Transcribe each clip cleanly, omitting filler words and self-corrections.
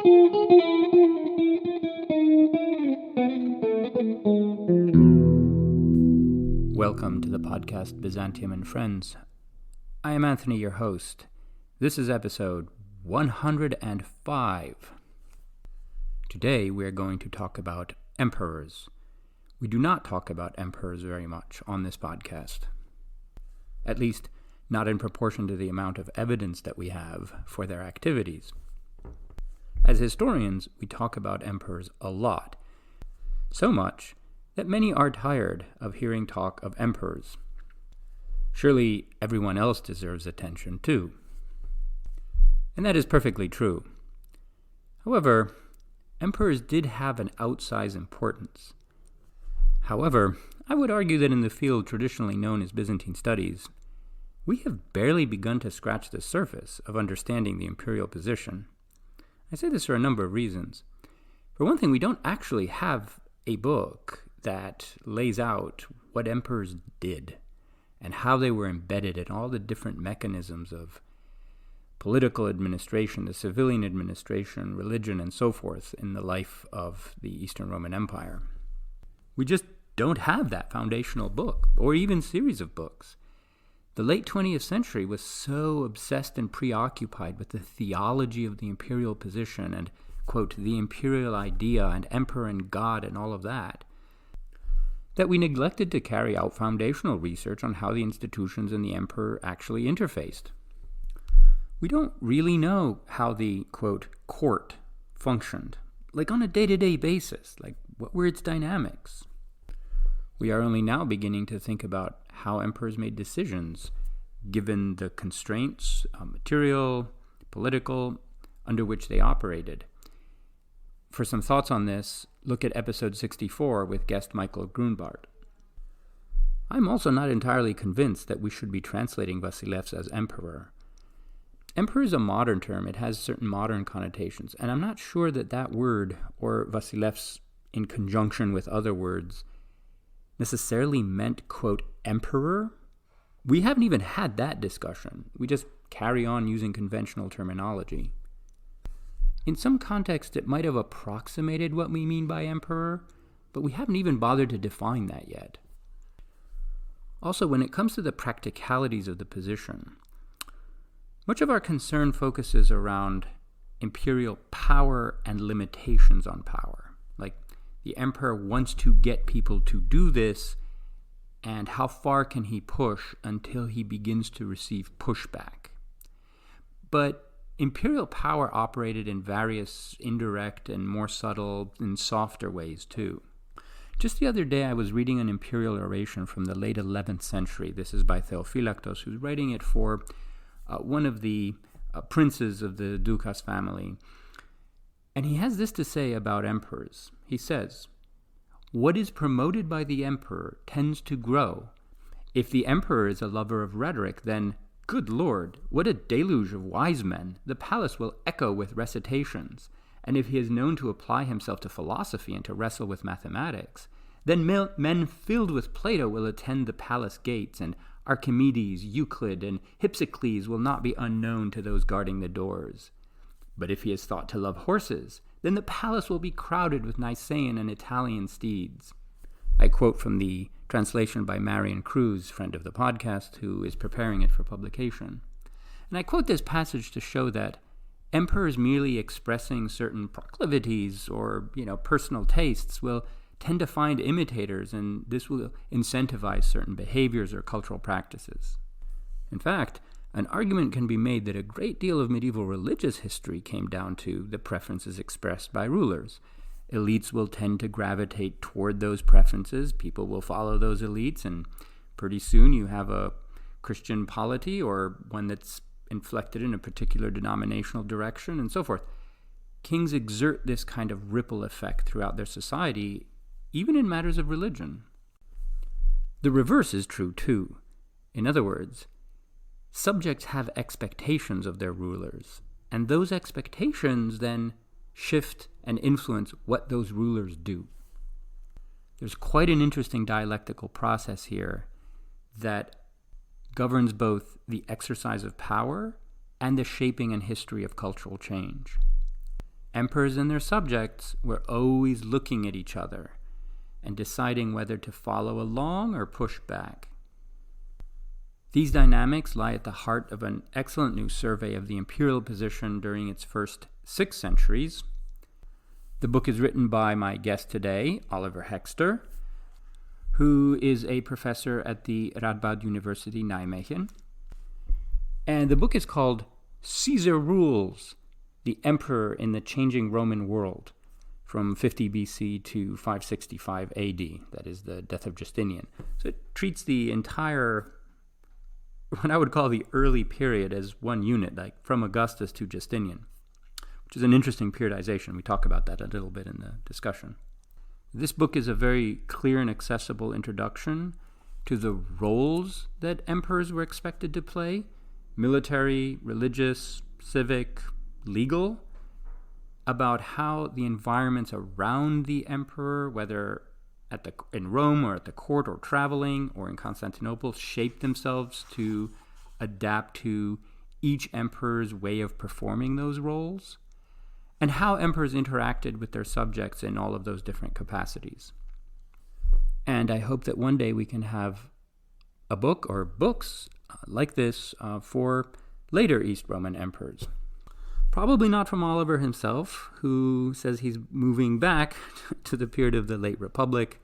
Welcome to the podcast Byzantium and Friends. I am Anthony, your host. This is episode 105. Today we are going to talk about emperors. We do not talk about emperors very much on this podcast. At least, not in proportion to the amount of evidence that we have for their activities. As historians, we talk about emperors a lot. So much that many are tired of hearing talk of emperors. Surely everyone else deserves attention too. And that is perfectly true. However, emperors did have an outsized importance. However, I would argue that in the field traditionally known as Byzantine studies, we have barely begun to scratch the surface of understanding the imperial position. I say this for a number of reasons. For one thing, we don't actually have a book that lays out what emperors did and how they were embedded in all the different mechanisms of political administration, the civilian administration, religion, and so forth in the life of the Eastern Roman Empire. We just don't have that foundational book, or even series of books. The late 20th century was so obsessed and preoccupied with the theology of the imperial position and, quote, the imperial idea and emperor and god and all of that we neglected to carry out foundational research on how the institutions and the emperor actually interfaced. We don't really know how the, quote, court functioned, like on a day-to-day basis, like what were its dynamics. We are only now beginning to think about how emperors made decisions, given the constraints, material, political, under which they operated. For some thoughts on this, look at episode 64 with guest Michael Grunbart. I'm also not entirely convinced that we should be translating Vasilevs as emperor. Emperor is a modern term. It has certain modern connotations, and I'm not sure that that word, or Vasilevs in conjunction with other words, necessarily meant, quote, emperor. We haven't even had that discussion. We just carry on using conventional terminology. In some context, it might have approximated what we mean by emperor, but we haven't even bothered to define that yet. Also, when it comes to the practicalities of the position, much of our concern focuses around imperial power and limitations on power. Like, the emperor wants to get people to do this, and how far can he push until he begins to receive pushback? But imperial power operated in various indirect and more subtle and softer ways too. Just the other day I was reading an imperial oration from the late 11th century. This is by Theophylactos, who's writing it for one of the princes of the Doukas family. And he has this to say about emperors. He says, "What is promoted by the emperor tends to grow. If the emperor is a lover of rhetoric, then, good Lord, what a deluge of wise men! The palace will echo with recitations. And if he is known to apply himself to philosophy and to wrestle with mathematics, then men filled with Plato will attend the palace gates, and Archimedes, Euclid, and Hypsicles will not be unknown to those guarding the doors. But if he is thought to love horses, then the palace will be crowded with Nicaean and Italian steeds." I quote from the translation by Marion Cruz, friend of the podcast, who is preparing it for publication. And I quote this passage to show that emperors merely expressing certain proclivities or, personal tastes will tend to find imitators, and this will incentivize certain behaviors or cultural practices. In fact, an argument can be made that a great deal of medieval religious history came down to the preferences expressed by rulers. Elites will tend to gravitate toward those preferences. People will follow those elites, and pretty soon you have a Christian polity or one that's inflected in a particular denominational direction, and so forth. Kings exert this kind of ripple effect throughout their society, even in matters of religion. The reverse is true too. In other words, subjects have expectations of their rulers, and those expectations then shift and influence what those rulers do. There's quite an interesting dialectical process here that governs both the exercise of power and the shaping and history of cultural change. emperors and their subjects were always looking at each other and deciding whether to follow along or push back. These dynamics lie at the heart of an excellent new survey of the imperial position during its first 6 centuries. The book is written by my guest today, Olivier Hekster, who is a professor at the Radboud University Nijmegen. And the book is called Caesar Rules, the Emperor in the Changing Roman World, from 50 BC to 565 AD, that is the death of Justinian. So it treats the entire, what I would call the early period, as one unit, like from Augustus to Justinian, which is an interesting periodization. We talk about that a little bit in the discussion. This book is a very clear and accessible introduction to the roles that emperors were expected to play: military, religious, civic, legal, about how the environments around the emperor, whether in Rome or at the court or traveling or in Constantinople, shaped themselves to adapt to each emperor's way of performing those roles, and how emperors interacted with their subjects in all of those different capacities. And I hope that one day we can have a book or books like this for later East Roman emperors. Probably not from Oliver himself, who says he's moving back to the period of the late Republic.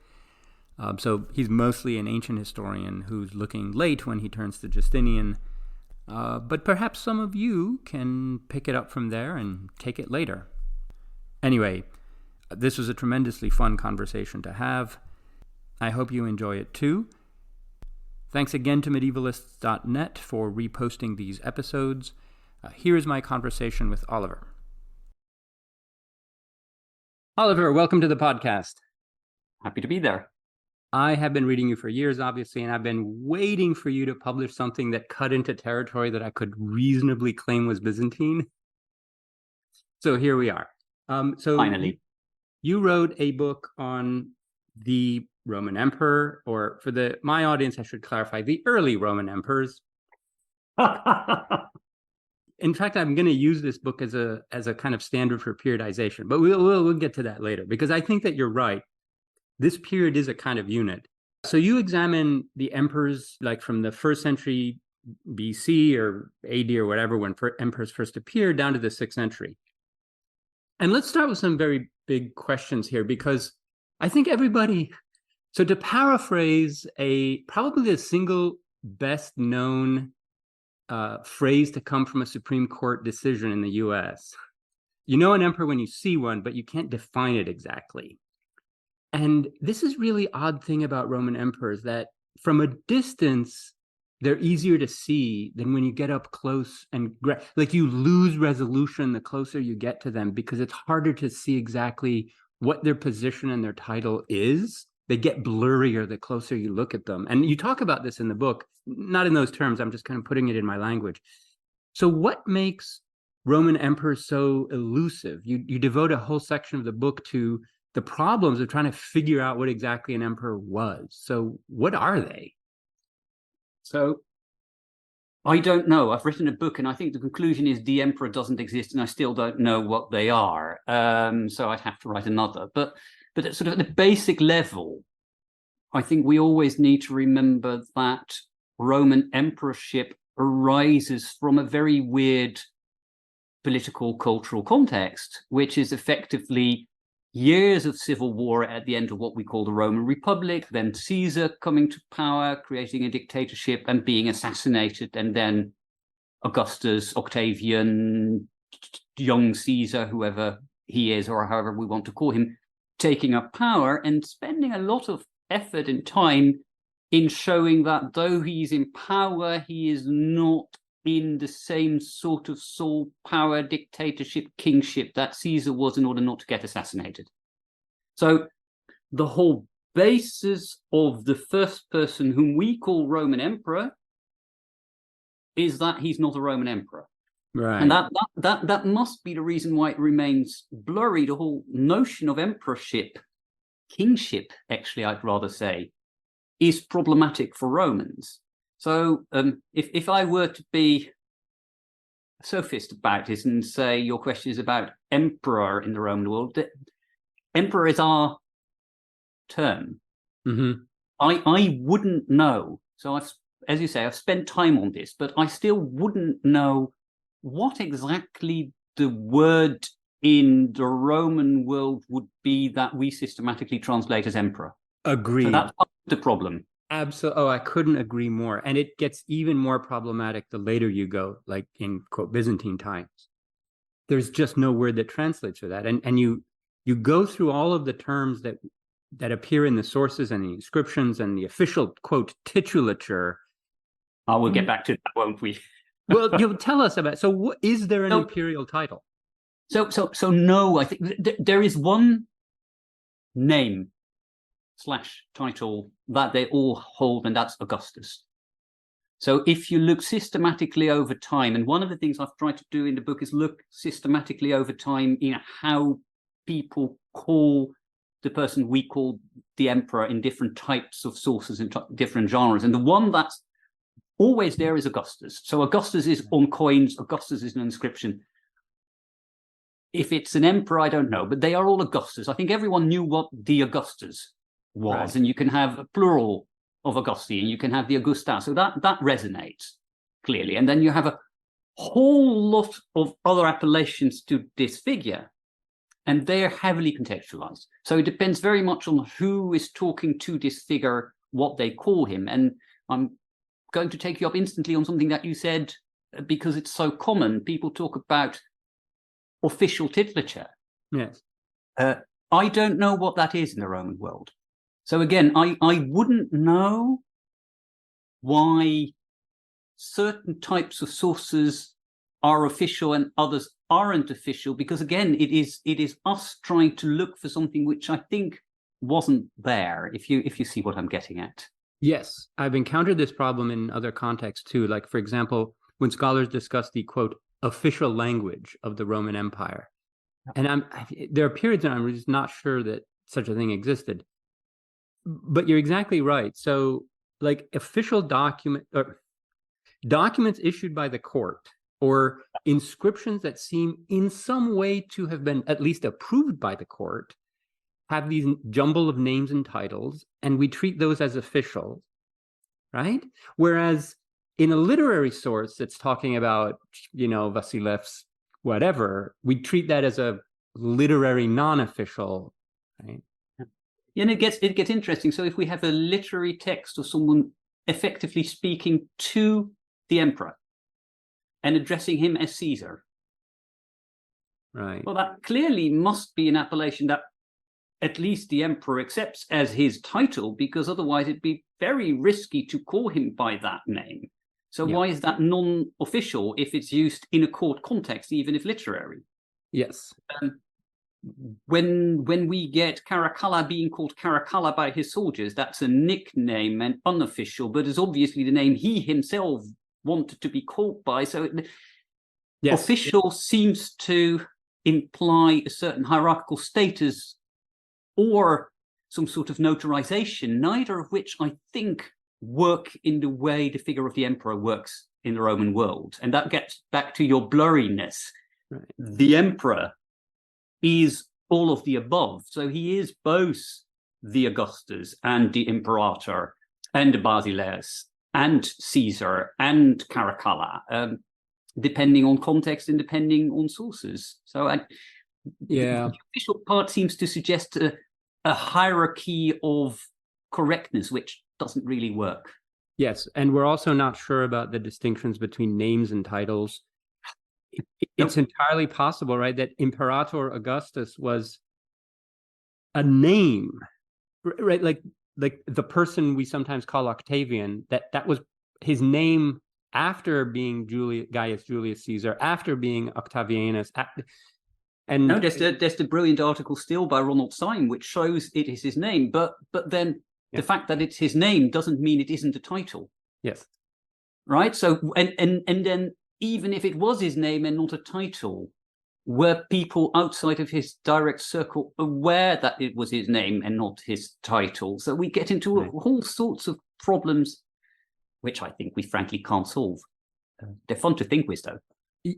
So he's mostly an ancient historian who's looking late when he turns to Justinian. But perhaps some of you can pick it up from there and take it later. Anyway, this was a tremendously fun conversation to have. I hope you enjoy it too. Thanks again to medievalists.net for reposting these episodes. Here is my conversation with Oliver. Oliver, welcome to the podcast. Happy to be there. I have been reading you for years, obviously, and I've been waiting for you to publish something that cut into territory that I could reasonably claim was Byzantine. So here we are. Finally. You wrote a book on the Roman emperor, or for my audience, I should clarify, the early Roman emperors. In fact, I'm going to use this book as a kind of standard for periodization, but we'll get to that later, because I think that you're right. This period is a kind of unit. So you examine the emperors like from the 1st century BC or AD or whatever, when emperors first appeared, down to the 6th century. And let's start with some very big questions here, because I think everybody, so to paraphrase probably the single best known phrase to come from a Supreme Court decision in the US. You know an emperor when you see one, but you can't define it exactly. And this is really odd thing about Roman emperors, that from a distance, they're easier to see than when you get up close, and like you lose resolution the closer you get to them, because it's harder to see exactly what their position and their title is. They get blurrier the closer you look at them. And you talk about this in the book, not in those terms, I'm just kind of putting it in my language. So what makes Roman emperors so elusive? You devote a whole section of the book to the problems of trying to figure out what exactly an emperor was. So what are they? So I don't know. I've written a book, and I think the conclusion is the emperor doesn't exist, and I still don't know what they are. So I'd have to write another. But at sort of the basic level, I think we always need to remember that Roman emperorship arises from a very weird political, cultural context, which is effectively years of civil war at the end of what we call the Roman Republic, then Caesar coming to power, creating a dictatorship and being assassinated, and then Augustus, Octavian, young Caesar, whoever he is, or however we want to call him, taking up power and spending a lot of effort and time in showing that though he's in power, he is not in the same sort of sole power, dictatorship, kingship that Caesar was, in order not to get assassinated. So the whole basis of the first person whom we call Roman emperor is that he's not a Roman emperor. Right. And that must be the reason why it remains blurry. The whole notion of emperorship, kingship, actually, I'd rather say, is problematic for Romans. So if I were to be sophist about this and say your question is about emperor in the Roman world. Emperor is our term. Mm-hmm. I wouldn't know. So as you say, I've spent time on this, but I still wouldn't know what exactly the word in the Roman world would be that we systematically translate as emperor. Agreed. So that's the problem. Absolutely. Oh, I couldn't agree more. And it gets even more problematic the later you go, like in quote Byzantine times. There's just no word that translates for that. And you go through all of the terms that appear in the sources and the inscriptions and the official quote titulature. I will get back to that, won't we? Well, you'll tell us about. So, is there an imperial title? So no. I think there is one name / title that they all hold, and that's Augustus. So if you look systematically over time, and one of the things I've tried to do in the book is look systematically over time in how people call the person we call the emperor in different types of sources and different genres. And the one that's always there is Augustus. So Augustus is on coins, Augustus is an inscription. If it's an emperor, I don't know, but they are all Augustus. I think everyone knew what the Augustus was, right. And you can have a plural of Augusti, and you can have the Augusta. So that resonates clearly. And then you have a whole lot of other appellations to this figure, and they're heavily contextualized. So it depends very much on who is talking to this figure, what they call him. And I'm going to take you up instantly on something that you said, because it's so common. People talk about official titulature. Yes. I don't know what that is in the Roman world. So again, I wouldn't know why certain types of sources are official and others aren't official, because again, it is us trying to look for something which I think wasn't there, if you see what I'm getting at. Yes, I've encountered this problem in other contexts too. Like, for example, when scholars discuss the quote official language of the Roman Empire, and there are periods when I'm just not sure that such a thing existed. But you're exactly right. So, like, official documents issued by the court, or inscriptions that seem in some way to have been at least approved by the court, have these jumble of names and titles, and we treat those as official, right? Whereas in a literary source that's talking about, Vasilev's whatever, we treat that as a literary non-official, right? And it gets interesting. So if we have a literary text of someone effectively speaking to the emperor and addressing him as Caesar, right? Well, that clearly must be an appellation that at least the emperor accepts as his title, because otherwise it'd be very risky to call him by that name. So why is that non-official if it's used in a court context, even if literary? Yes. When we get Caracalla being called Caracalla by his soldiers, that's a nickname and unofficial, but is obviously the name he himself wanted to be called by. So official seems to imply a certain hierarchical status or some sort of notarization, neither of which I think work in the way the figure of the emperor works in the Roman world. And that gets back to your blurriness. Right. The emperor is all of the above. So he is both the Augustus and the Imperator and the Basileus and Caesar and Caracalla, depending on context and depending on sources. So the official part seems to suggest a hierarchy of correctness, which doesn't really work. Yes, and we're also not sure about the distinctions between names and titles. It's entirely possible, right, that Imperator Augustus was a name, right? Like the person we sometimes call Octavian, that was his name after being Gaius Julius Caesar, after being Octavianus. And no, there's the brilliant article still by Ronald Syme, which shows it is his name, but then the fact that it's his name doesn't mean it isn't a title. Yes. Right. So and then even if it was his name and not a title, were people outside of his direct circle aware that it was his name and not his title? So we get into all sorts of problems, which I think we frankly can't solve. They're fun to think with, though.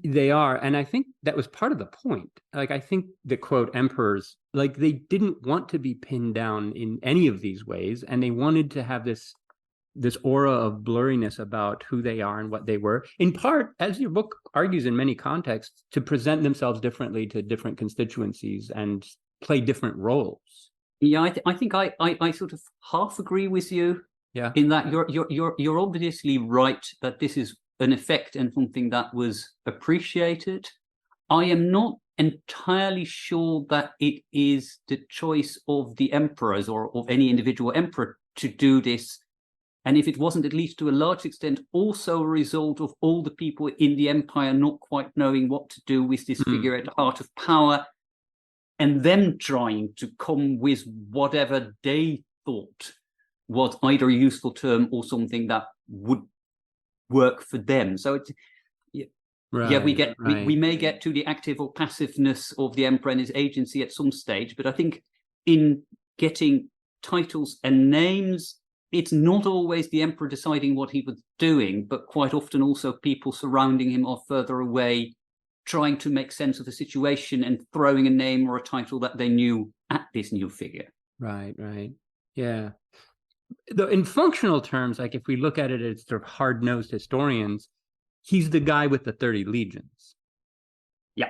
They are. And I think that was part of the point. Like, I think the quote emperors, like, they didn't want to be pinned down in any of these ways. And they wanted to have this aura of blurriness about who they are and what they were, in part, as your book argues in many contexts, to present themselves differently to different constituencies and play different roles. Yeah, I think I sort of half agree with you. Yeah. In that you're obviously right that this is an effect and something that was appreciated. I am not entirely sure that it is the choice of the emperors or of any individual emperor to do this. And if it wasn't, at least to a large extent, also a result of all the people in the empire not quite knowing what to do with this figure at the heart of power, and them trying to come with whatever they thought was either a useful term or something that would work for them. So it's, right, we may get to the active or passiveness of the emperor and his agency at some stage, but I think in getting titles and names, it's not always the emperor deciding what he was doing, but quite often also people surrounding him or further away trying to make sense of the situation and throwing a name or a title that they knew at this new figure. Right. Yeah. Though in functional terms, like if we look at it as sort of hard-nosed historians, he's the guy with the 30 legions. Yeah.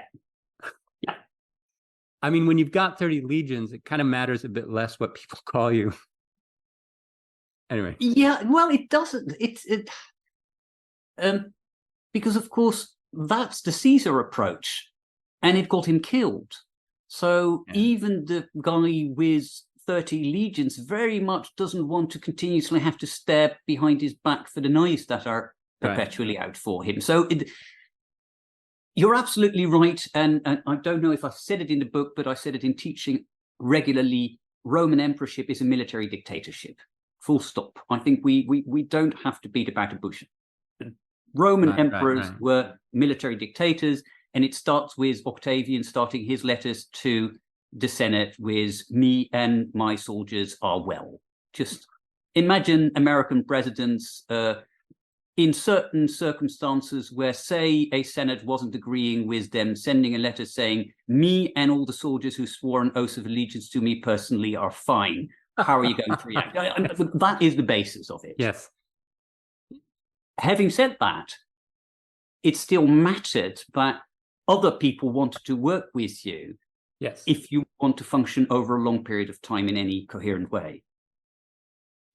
I mean, when you've got 30 legions, it kind of matters a bit less what people call you. Anyway. Yeah, well, it doesn't. Because of course that's the Caesar approach, and it got him killed. So even the guy with 30 legions very much doesn't want to continuously have to stare behind his back for the knives that are perpetually out for him. So you're absolutely right. And I don't know if I said it in the book, but I said it in teaching regularly. Roman emperorship is a military dictatorship. Full stop. I think we don't have to beat about the bush. Roman emperors were military dictators, and it starts with Octavian starting his letters to the Senate with "me and my soldiers are well." Just imagine American presidents in certain circumstances where, say, a Senate wasn't agreeing with them, sending a letter saying, "Me and all the soldiers who swore an oath of allegiance to me personally are fine. How are you going to react?" That is the basis of it. Yes. Having said that, it still mattered that other people wanted to work with you. Yes. If you want to function over a long period of time in any coherent way.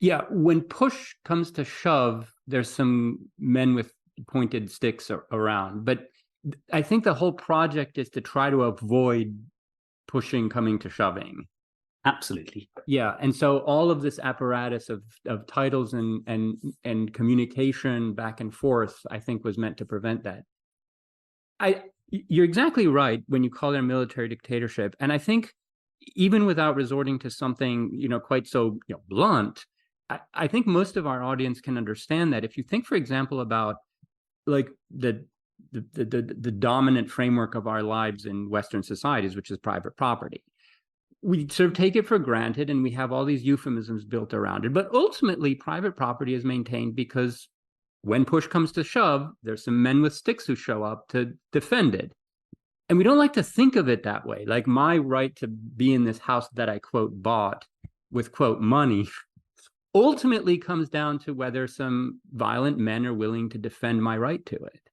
Yeah, when push comes to shove, there's some men with pointed sticks around. But I think the whole project is to try to avoid pushing coming to shoving. Absolutely. Yeah, and so all of this apparatus of titles and communication back and forth, I think, was meant to prevent that. You're exactly right when you call it a military dictatorship, and I think even without resorting to something quite so blunt, I think most of our audience can understand that. If you think, for example, about like the dominant framework of our lives in Western societies, which is private property. We sort of take it for granted, and we have all these euphemisms built around it. But ultimately, private property is maintained because when push comes to shove, there's some men with sticks who show up to defend it. And we don't like to think of it that way. Like, my right to be in this house that I, quote, bought with, quote, money ultimately comes down to whether some violent men are willing to defend my right to it.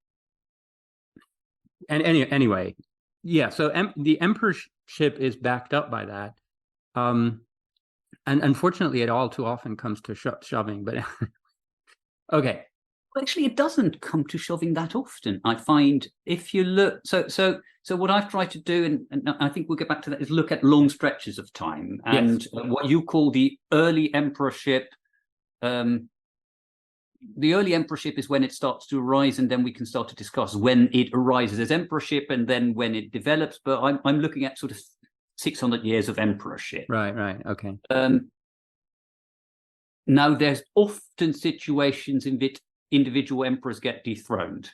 And anyway, yeah, so the emperorship is backed up by that. And unfortunately, it all too often comes to shoving. But okay. Well, actually, it doesn't come to shoving that often. I find if you look, so what I've tried to do, and I think we'll get back to that, is look at long stretches of time. And what you call the early emperorship. The early emperorship is when it starts to arise, and then we can start to discuss when it arises as emperorship and then when it develops. But I'm looking at sort of 600 years of emperorship. Right. Okay. Now, there's often situations in which individual emperors get dethroned,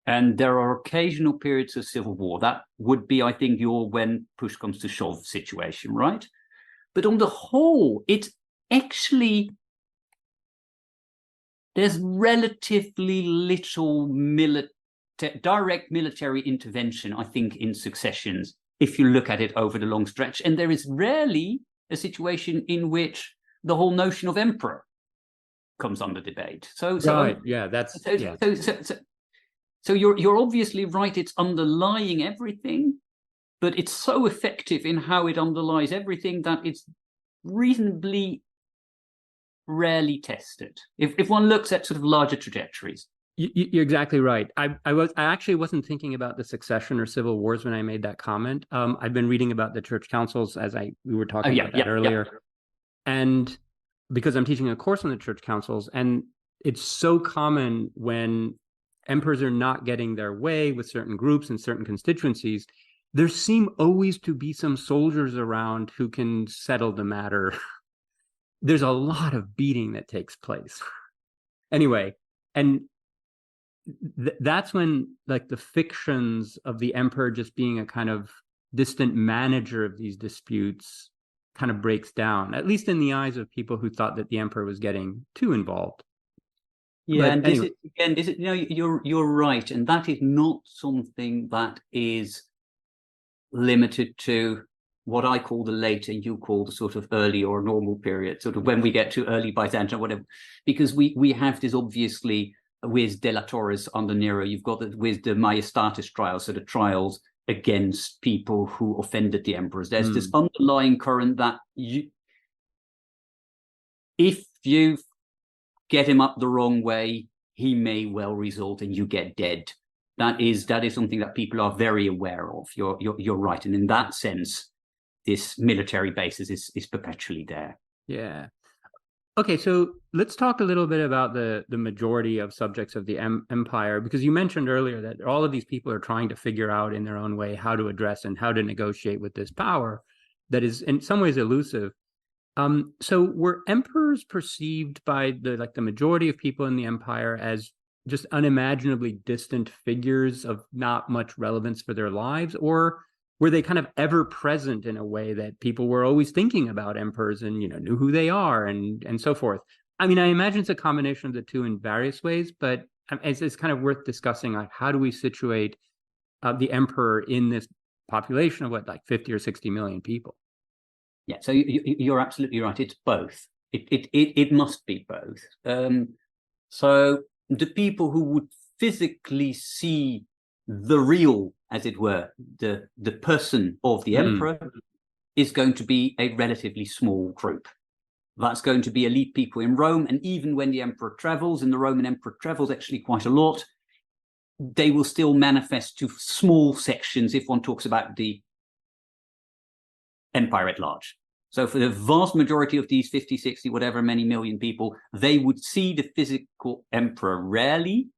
and there are occasional periods of civil war. That would be, I think, your when push comes to shove situation, right? But on the whole, it's actually, there's relatively little direct military intervention, I think, in successions, if you look at it over the long stretch. And there is rarely a situation in which the whole notion of emperor comes under debate. So you're obviously right. It's underlying everything, but it's so effective in how it underlies everything that it's reasonably rarely tested. If one looks at sort of larger trajectories. You're exactly right. I actually wasn't thinking about the succession or civil wars when I made that comment. I've been reading about the church councils as we were talking about that earlier. And because I'm teaching a course on the church councils, and it's so common when emperors are not getting their way with certain groups and certain constituencies, there seem always to be some soldiers around who can settle the matter. There's a lot of beating that takes place. Anyway, and that's when, like, the fictions of the emperor just being a kind of distant manager of these disputes kind of breaks down, at least in the eyes of people who thought that the emperor was getting too involved. Yeah, but and anyway. You're right, and that is not something that is limited to what I call the late and you call the sort of early or normal period, sort of when we get to early Byzantium or whatever, because we have this obviously with delatores under Nero. You've got that with the Majestatis trials, so the trials against people who offended the emperors. There's this underlying current that if you get him up the wrong way, he may well result in you get dead. That is something that people are very aware of. You're right, and in that sense, this military basis is perpetually there. Yeah. Okay, so let's talk a little bit about the majority of subjects of the empire, because you mentioned earlier that all of these people are trying to figure out in their own way how to address and how to negotiate with this power that is in some ways elusive. So were emperors perceived by the majority of people in the empire as just unimaginably distant figures of not much relevance for their lives, or were they kind of ever present in a way that people were always thinking about emperors and, knew who they are and so forth? I mean, I imagine it's a combination of the two in various ways, but it's kind of worth discussing, like, how do we situate the emperor in this population of 50 or 60 million people? Yeah, so you're absolutely right. It's both. It must be both. So the people who would physically see the real, as it were, the person of the emperor is going to be a relatively small group. That's going to be elite people in Rome, and even when the emperor travels, and the Roman emperor travels actually quite a lot, they will still manifest to small sections if one talks about the empire at large. So for the vast majority of these 50, 60, whatever many million people, they would see the physical emperor rarely.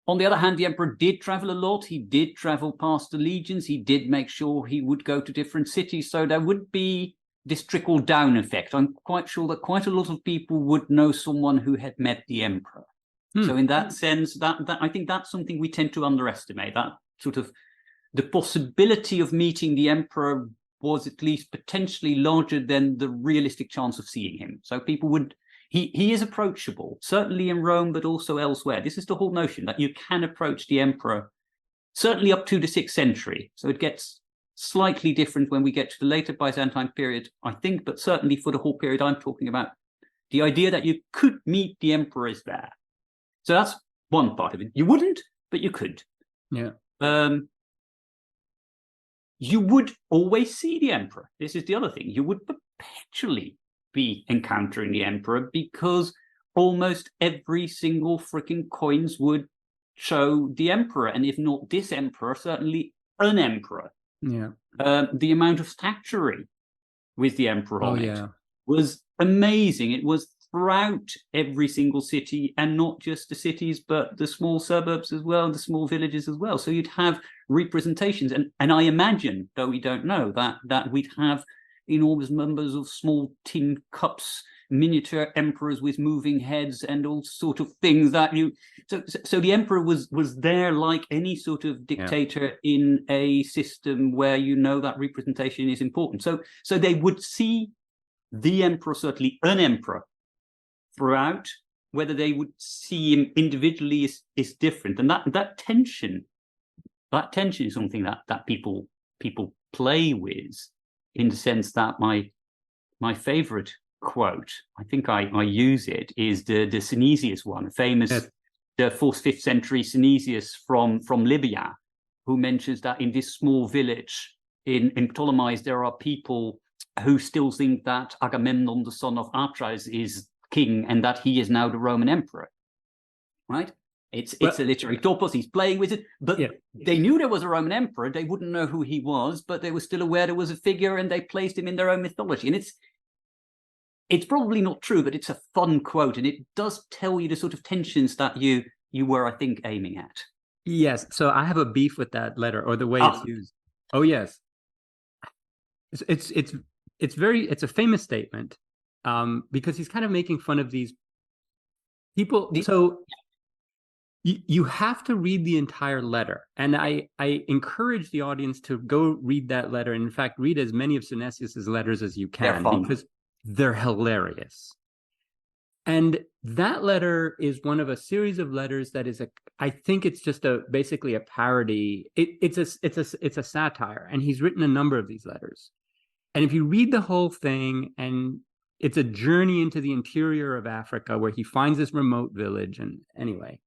On the other hand, the emperor did travel a lot. He did travel past the legions. He did make sure he would go to different cities. So there would be this trickle-down effect. I'm quite sure that quite a lot of people would know someone who had met the emperor. So in that sense, that I think that's something we tend to underestimate. That sort of the possibility of meeting the emperor was at least potentially larger than the realistic chance of seeing him. So people would, he is approachable, certainly in Rome, but also elsewhere. This is the whole notion that you can approach the emperor, certainly up to the 6th century. So it gets slightly different when we get to the later Byzantine period, I think, but certainly for the whole period I'm talking about, the idea that you could meet the emperor is there. So that's one part of it. You wouldn't, but you could. Yeah. You would always see the emperor. This is the other thing. You would perpetually be encountering the emperor because almost every single freaking coins would show the emperor. And if not this emperor, certainly an emperor. Yeah. The amount of statuary with the emperor on it was amazing. It was throughout every single city, and not just the cities, but the small suburbs as well, the small villages as well. So you'd have representations, and I imagine, though we don't know, that we'd have enormous numbers of small tin cups, miniature emperors with moving heads and all sort of things that so the emperor was there like any sort of dictator in a system where that representation is important. So they would see the emperor, certainly an emperor, throughout, whether they would see him individually is different. And that tension is something that people play with, in the sense that my favorite quote, I think I use it, is the Synesius one, famous, yes. The 4th, 5th century Synesius from Libya, who mentions that in this small village in Ptolemais, there are people who still think that Agamemnon, the son of Atreus, is king and that he is now the Roman emperor, right? It's a literary topos, he's playing with it, but they knew there was a Roman emperor, they wouldn't know who he was, but they were still aware there was a figure and they placed him in their own mythology. And it's probably not true, but it's a fun quote, and it does tell you the sort of tensions that you were, I think, aiming at. Yes, so I have a beef with that letter, or the way it's used. Oh yes, it's a famous statement, because he's kind of making fun of these people. So you have to read the entire letter, and I encourage the audience to go read that letter, and in fact read as many of Synesius's letters as you can, because they're hilarious. And that letter is one of a series of letters that is I think it's just basically a parody. It's a satire, and he's written a number of these letters. And if you read the whole thing, and it's a journey into the interior of Africa where he finds this remote village, and anyway,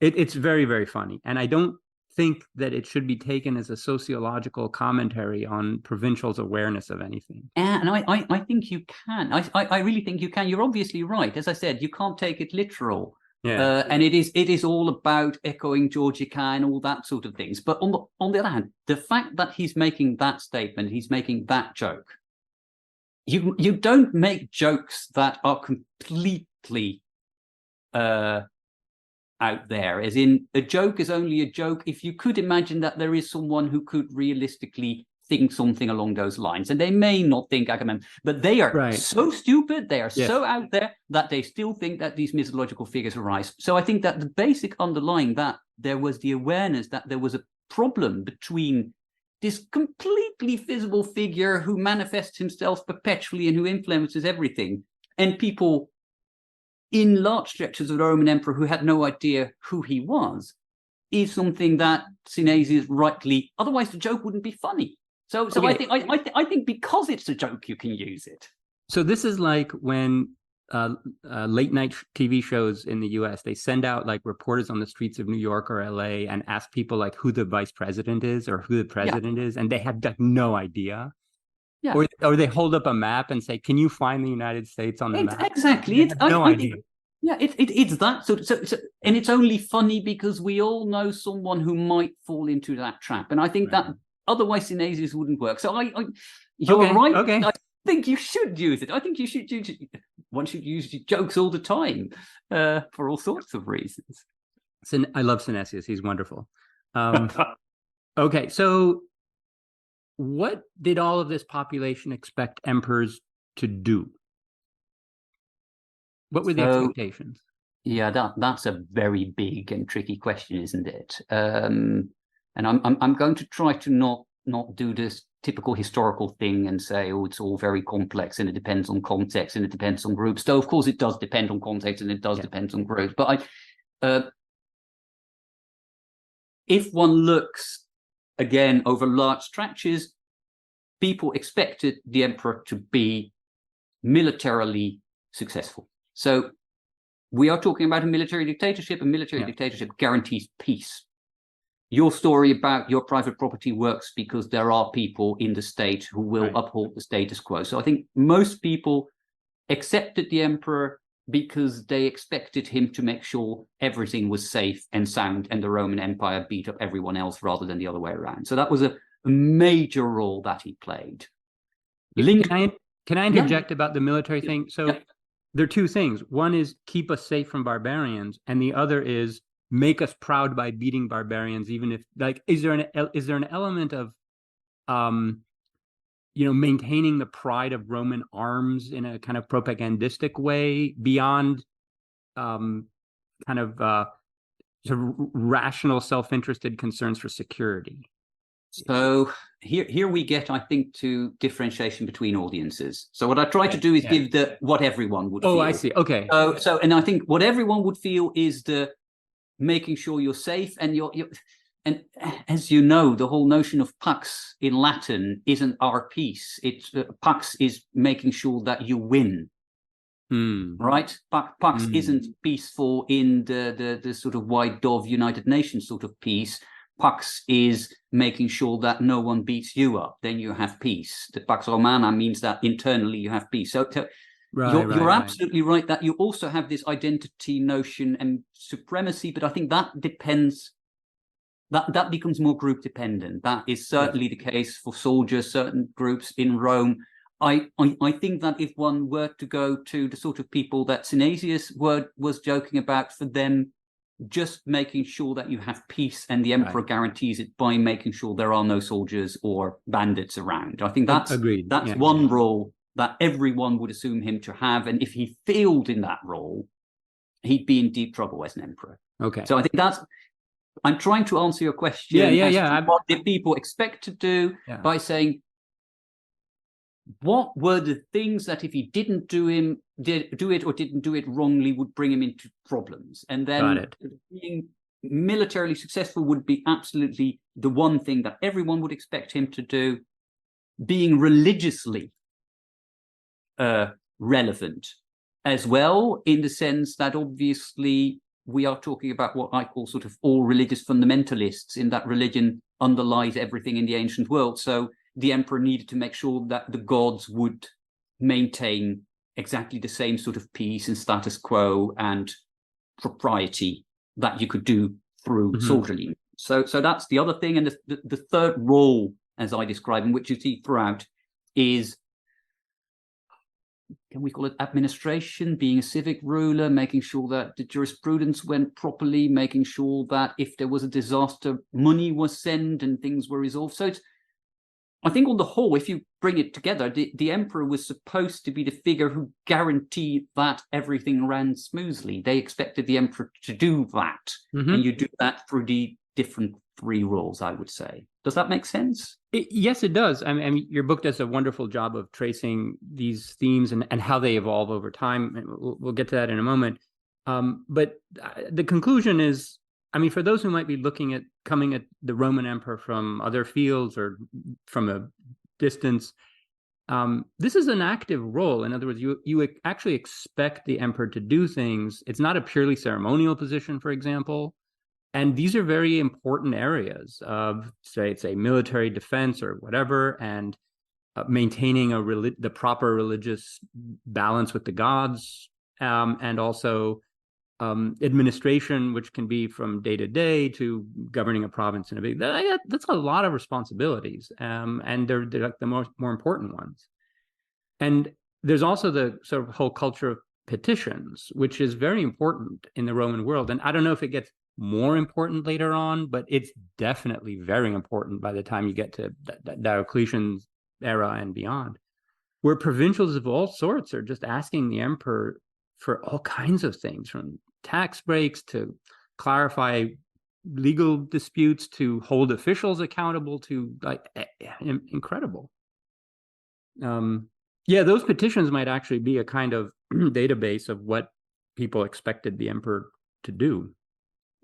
it's very, very funny. And I don't think that it should be taken as a sociological commentary on provincials' awareness of anything. And I think you can. I really think you can. You're obviously right. As I said, you can't take it literal. Yeah. And it is all about echoing Georgica and all that sort of things. But on the other hand, the fact that he's making that statement, he's making that joke, you don't make jokes that are completely out there, as in, a joke is only a joke if you could imagine that there is someone who could realistically think something along those lines. And they may not think Agamemnon, but they are so stupid, they are so out there, that they still think that these mythological figures arise. So I think that the basic underlying that there was the awareness that there was a problem between this completely visible figure who manifests himself perpetually and who influences everything, and people in large stretches of the Roman emperor who had no idea who he was, is something that Synesius rightly, otherwise the joke wouldn't be funny. So okay. I think because it's a joke, you can use it. So this is like when late night TV shows in the US, they send out like reporters on the streets of New York or LA and ask people like who the vice president is or who the president is, and they have like no idea. Yeah. Or they hold up a map and say, "Can you find the United States on the map?" Exactly. It's no idea. It's that. So, and it's only funny because we all know someone who might fall into that trap, and I think that otherwise Synesius wouldn't work. So you're right. Okay. I think you should use it. I think you should use it. One should use jokes all the time for all sorts of reasons. I love Synesius. He's wonderful. Okay, so what did all of this population expect emperors to do? What were the expectations? Yeah, that's a very big and tricky question, isn't it? And I'm going to try to not do this typical historical thing and say, oh, it's all very complex and it depends on context and it depends on groups. Though of course it does depend on context and it does depend on groups. But if one looks again over large stretches, people expected the emperor to be militarily successful. So we are talking about a military dictatorship. A military dictatorship guarantees peace. Your story about your private property works because there are people in the state who will uphold the status quo. So I think most people accepted the emperor because they expected him to make sure everything was safe and sound and the Roman Empire beat up everyone else rather than the other way around. So that was a major role that he played. Can I interject about the military thing? So there are two things. One is keep us safe from barbarians, and the other is make us proud by beating barbarians, even if, like, is there an element of maintaining the pride of Roman arms in a kind of propagandistic way beyond sort of rational self-interested concerns for security? So here we get, I think, to differentiation between audiences. So what I try to do is give what everyone would feel. Oh, I see. Okay. So and I think what everyone would feel is the making sure you're safe, and you're and as you know, the whole notion of pax in Latin isn't our peace. It's pax is making sure that you win. Right? Pax isn't peaceful in the sort of white dove United Nations sort of peace. Pax is making sure that no one beats you up. Then you have peace. The Pax Romana means that internally you have peace. So you're absolutely right that you also have this identity notion and supremacy, but I think that depends. That becomes more group dependent. That is certainly the case for soldiers, certain groups in Rome. I think that if one were to go to the sort of people that Synesius was joking about, for them, just making sure that you have peace, and the emperor guarantees it by making sure there are no soldiers or bandits around. I think that's agreed. That's one role that everyone would assume him to have, and if he failed in that role, he'd be in deep trouble as an emperor. Okay. So I think that's. I'm trying to answer your question. What did people expect to do by saying, what were the things that if he didn't do it or didn't do it wrongly would bring him into problems? And then being militarily successful would be absolutely the one thing that everyone would expect him to do. Being religiously relevant as well, in the sense that obviously we are talking about what I call sort of all religious fundamentalists, in that religion underlies everything in the ancient world. So the emperor needed to make sure that the gods would maintain exactly the same sort of peace and status quo and propriety that you could do through soldierly. So that's the other thing. And the third role, as I describe, and which you see throughout, is, can we call it administration, being a civic ruler, making sure that the jurisprudence went properly, making sure that if there was a disaster, money was sent and things were resolved. So it's, I think on the whole, if you bring it together, the emperor was supposed to be the figure who guaranteed that everything ran smoothly. They expected the emperor to do that. And you do that through the different three roles, I would say. Does that make sense? Yes, it does. I mean, your book does a wonderful job of tracing these themes and how they evolve over time. And we'll get to that in a moment. But the conclusion is, I mean, for those who might be coming at the Roman emperor from other fields or from a distance, this is an active role. In other words, you actually expect the emperor to do things. It's not a purely ceremonial position, for example. And these are very important areas of, say, military defense or whatever, and maintaining the proper religious balance with the gods, and also administration, which can be from day to day to governing a province in a big. That's a lot of responsibilities, and they're like the more important ones. And there's also the sort of whole culture of petitions, which is very important in the Roman world. And I don't know if it gets more important later on, but it's definitely very important by the time you get to Diocletian's era and beyond, where provincials of all sorts are just asking the emperor for all kinds of things, from tax breaks to clarify legal disputes to hold officials accountable, to like incredible. Those petitions might actually be a kind of database of what people expected the emperor to do.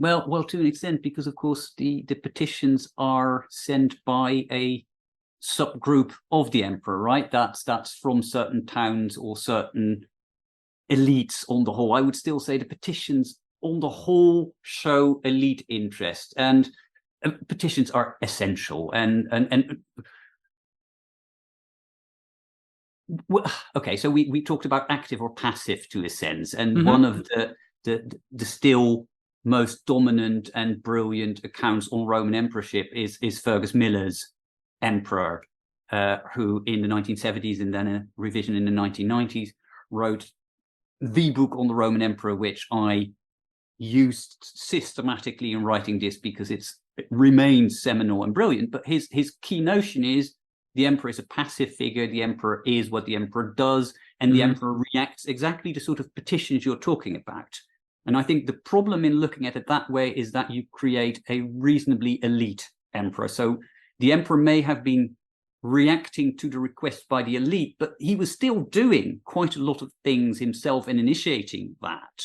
Well, to an extent, because of course the petitions are sent by a subgroup of the emperor, right? That's from certain towns or certain elites on the whole. I would still say the petitions on the whole show elite interest, and petitions are essential. Okay, so we talked about active or passive to a sense, and one of the still most dominant and brilliant accounts on Roman emperorship is Fergus Miller's Emperor, who in the 1970s and then a revision in the 1990s wrote the book on the Roman emperor, which I used systematically in writing this because it remains seminal and brilliant. But his key notion is the emperor is a passive figure. The emperor is what the emperor does, and the emperor reacts exactly to sort of petitions you're talking about. And I think the problem in looking at it that way is that you create a reasonably elite emperor. So the emperor may have been reacting to the request by the elite, but he was still doing quite a lot of things himself and initiating that.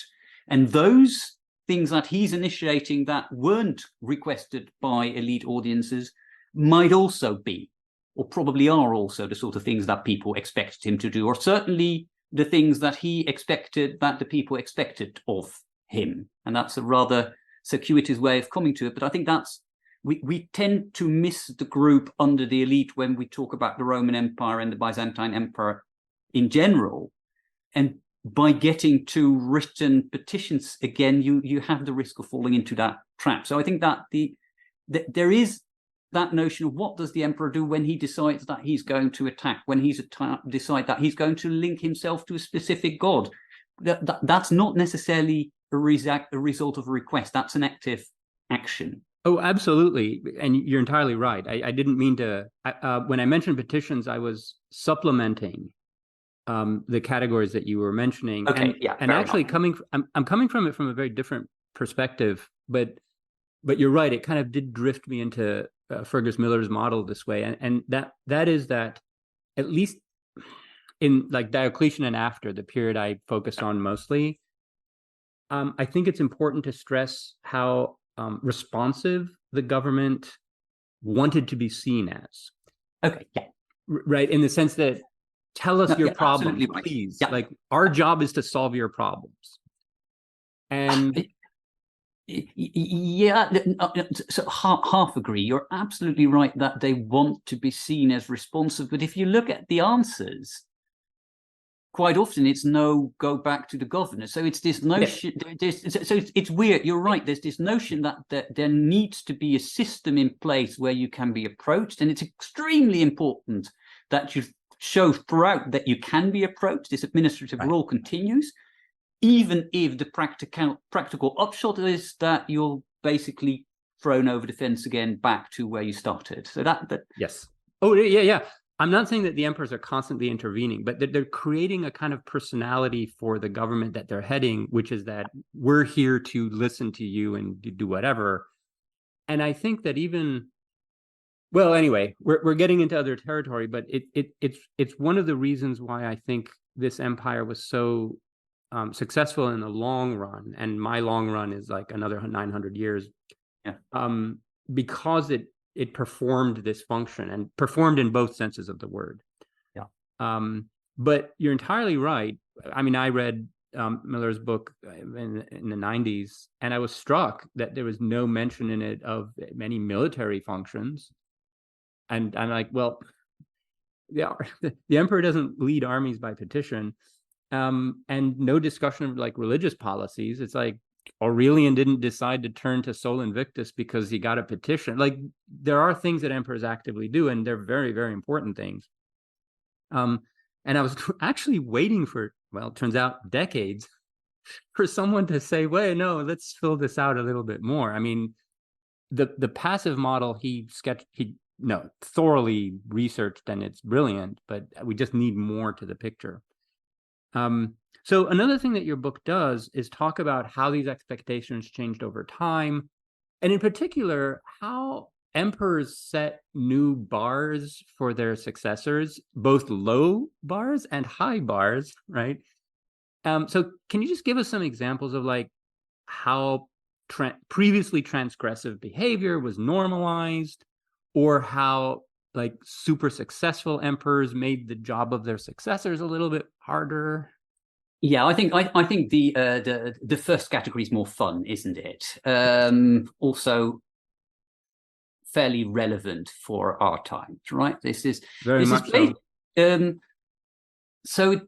And those things that he's initiating that weren't requested by elite audiences might also be, or probably are also, the sort of things that people expected him to do, or certainly the things that he expected that the people expected of him. And that's a rather circuitous way of coming to it. But I think that's, we tend to miss the group under the elite when we talk about the Roman Empire and the Byzantine Empire in general. And by getting to written petitions, again, you have the risk of falling into that trap. So I think that there is that notion of what does the emperor do when he decides that he's going to attack, when he's decide that he's going to link himself to a specific god. That's not necessarily a result of a request. That's an active action. Oh, absolutely. And you're entirely right. I didn't mean to, when I mentioned petitions, I was supplementing the categories that you were mentioning. Okay, and actually I'm coming from it from a very different perspective, but you're right. It kind of did drift me into Fergus Miller's model this way. And that is that, at least in like Diocletian and after, the period I focused on mostly, I think it's important to stress how responsive the government wanted to be seen as. Okay, yeah. Right, in the sense that, tell us your problems, right. please. Yeah. Like, our job is to solve your problems. And yeah, so half agree. You're absolutely right that they want to be seen as responsive. But if you look at the answers, quite often it's no, go back to the governor. So it's this notion, so it's weird. You're right. There's this notion that there needs to be a system in place where you can be approached. And it's extremely important that you show throughout that you can be approached. This administrative role continues, even if the practical upshot is that you're basically thrown over the fence again back to where you started. So that yes. Oh, yeah. I'm not saying that the emperors are constantly intervening, but that they're creating a kind of personality for the government that they're heading, which is that we're here to listen to you and do whatever. And I think that even, well, anyway, we're getting into other territory, but it's one of the reasons why I think this empire was so successful in the long run, and my long run is like another 900 years, because it performed this function, and performed in both senses of the word. But you're entirely right. I mean, I read Miller's book in the 90s, and I was struck that there was no mention in it of many military functions. And I'm like, well, the emperor doesn't lead armies by petition, and no discussion of like religious policies. It's like Aurelian didn't decide to turn to Sol Invictus because he got a petition. Like, there are things that emperors actively do, and they're very, very important things. And I was actually waiting for, well, it turns out decades, for someone to say, wait, no, let's fill this out a little bit more. I mean, the passive model he thoroughly researched, and it's brilliant, but we just need more to the picture. So another thing that your book does is talk about how these expectations changed over time, and in particular, how emperors set new bars for their successors, both low bars and high bars, right? So can you just give us some examples of like how previously transgressive behavior was normalized, or how like super successful emperors made the job of their successors a little bit harder? Yeah, I think the first category is more fun, isn't it? Also fairly relevant for our times, right? This is very much so. So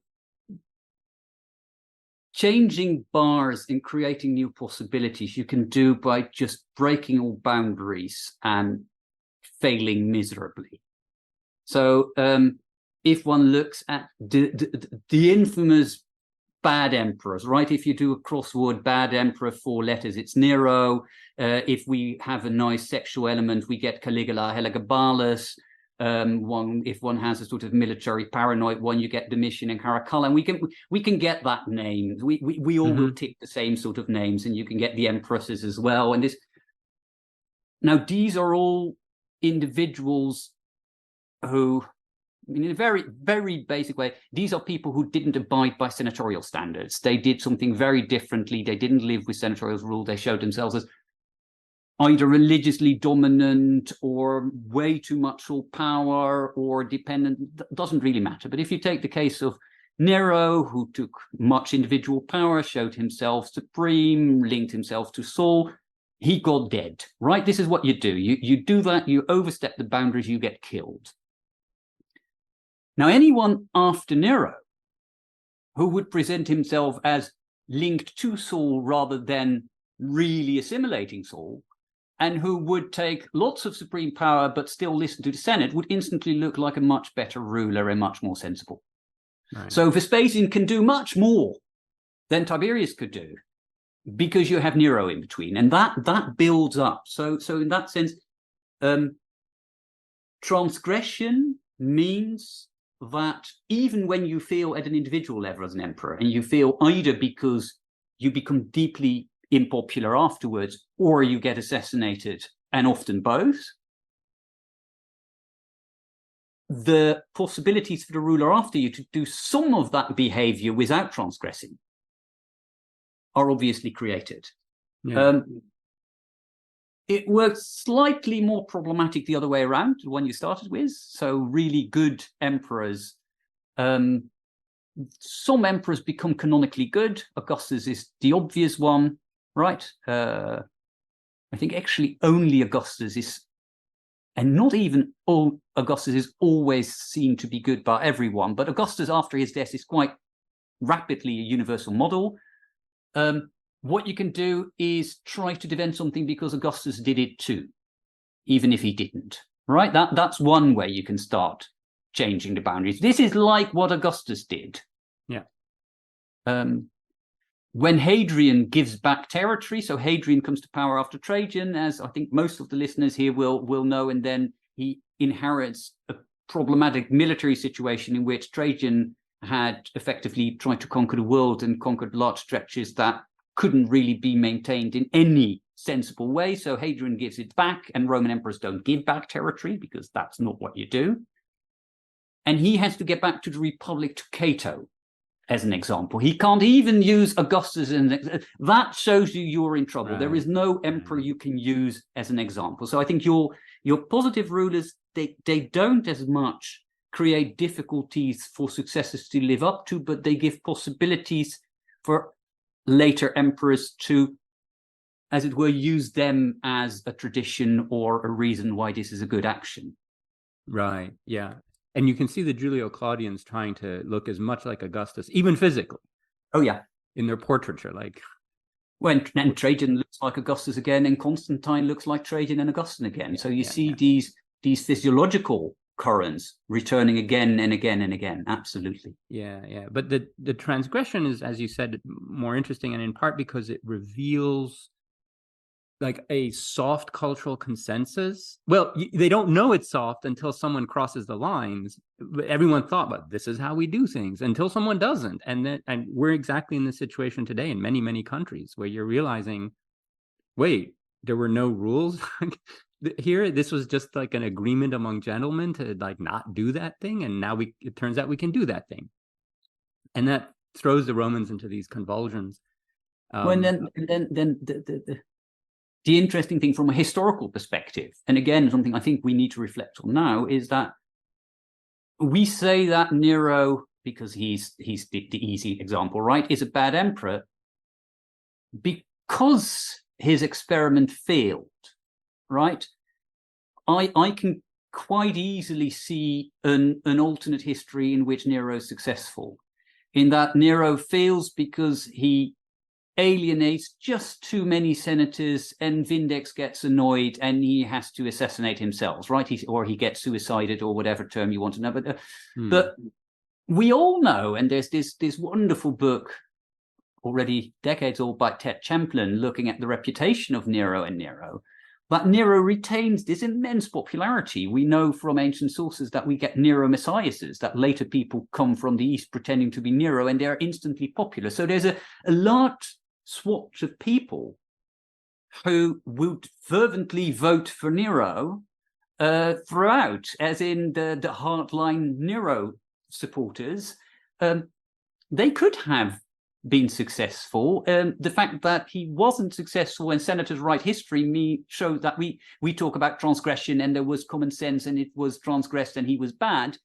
changing bars and creating new possibilities you can do by just breaking all boundaries and failing miserably. So if one looks at the infamous bad emperors, right? If you do a crossword, bad emperor, 4 letters, it's Nero. If we have a nice sexual element, we get Caligula, Heliogabalus. If one has a sort of military paranoid one, you get Domitian and Caracalla. And we can get that name. We all will tick the same sort of names, and you can get the empresses as well. And this, now these are all individuals who, in a very, very basic way, these are people who didn't abide by senatorial standards. They did something very differently. They didn't live with senatorial rule. They showed themselves as either religiously dominant or way too much all power or dependent. Doesn't really matter. But if you take the case of Nero, who took much individual power, showed himself supreme, linked himself to Saul, he got dead, right? This is what you do. You do that, you overstep the boundaries, you get killed. Now, anyone after Nero who would present himself as linked to Saul rather than really assimilating Saul, and who would take lots of supreme power but still listen to the Senate, would instantly look like a much better ruler and much more sensible. Right. So Vespasian can do much more than Tiberius could do, because you have Nero in between, and that builds up. So in that sense, transgression means that even when you feel at an individual level as an emperor, and you feel either because you become deeply unpopular afterwards, or you get assassinated, and often both, the possibilities for the ruler after you to do some of that behavior without transgressing are obviously created. Yeah. It works slightly more problematic the other way around, the one you started with. So really good emperors, some emperors become canonically good. Augustus is the obvious one, right? I think actually only Augustus is, and not even all Augustus is always seen to be good by everyone, but Augustus after his death is quite rapidly a universal model. What you can do is try to defend something because Augustus did it too, even if he didn't, right? That's one way you can start changing the boundaries. This is like what Augustus did. Yeah. When Hadrian gives back territory, so Hadrian comes to power after Trajan, as I think most of the listeners here will know, and then he inherits a problematic military situation in which Trajan had effectively tried to conquer the world and conquered large stretches that couldn't really be maintained in any sensible way. So Hadrian gives it back, and Roman emperors don't give back territory because that's not what you do. And he has to get back to the Republic, to Cato, as an example. He can't even use Augustus as an example. That shows you're in trouble. Right. There is no emperor you can use as an example. So I think your positive rulers, they don't as much create difficulties for successors to live up to, but they give possibilities for later emperors to, as it were, use them as a tradition or a reason why this is a good action. Right, yeah. And you can see the Julio-Claudians trying to look as much like Augustus, even physically. Oh, yeah. In their portraiture, like... And Trajan looks like Augustus again, and Constantine looks like Trajan and Augustine again. Yeah, so you see these physiological currents returning again and again and again. Absolutely. Yeah. But the transgression is, as you said, more interesting, and in part because it reveals like a soft cultural consensus. Well, they don't know it's soft until someone crosses the lines. Everyone thought, but this is how we do things, until someone doesn't. And we're exactly in this situation today in many, many countries where you're realizing, wait, there were no rules here. This was just like an agreement among gentlemen to like not do that thing. And now it turns out we can do that thing. And that throws the Romans into these convulsions. The interesting thing from a historical perspective, and again, something I think we need to reflect on now, is that we say that Nero, because he's the easy example, right, is a bad emperor because his experiment failed, right? I can quite easily see an alternate history in which Nero is successful, in that Nero fails because he alienates just too many senators, and Vindex gets annoyed and he has to assassinate himself, right? Or he gets suicided, or whatever term you want to know. But we all know, and there's this wonderful book already decades old by Ted Champlin looking at the reputation of Nero and Nero, but Nero retains this immense popularity. We know from ancient sources that we get Nero messiases, that later people come from the East pretending to be Nero, and they're instantly popular. So there's a large swatch of people who would fervently vote for Nero throughout, as in the hardline Nero supporters. They could have been successful. The fact that he wasn't successful, and senators write history, show that we talk about transgression and there was common sense and it was transgressed and he was bad.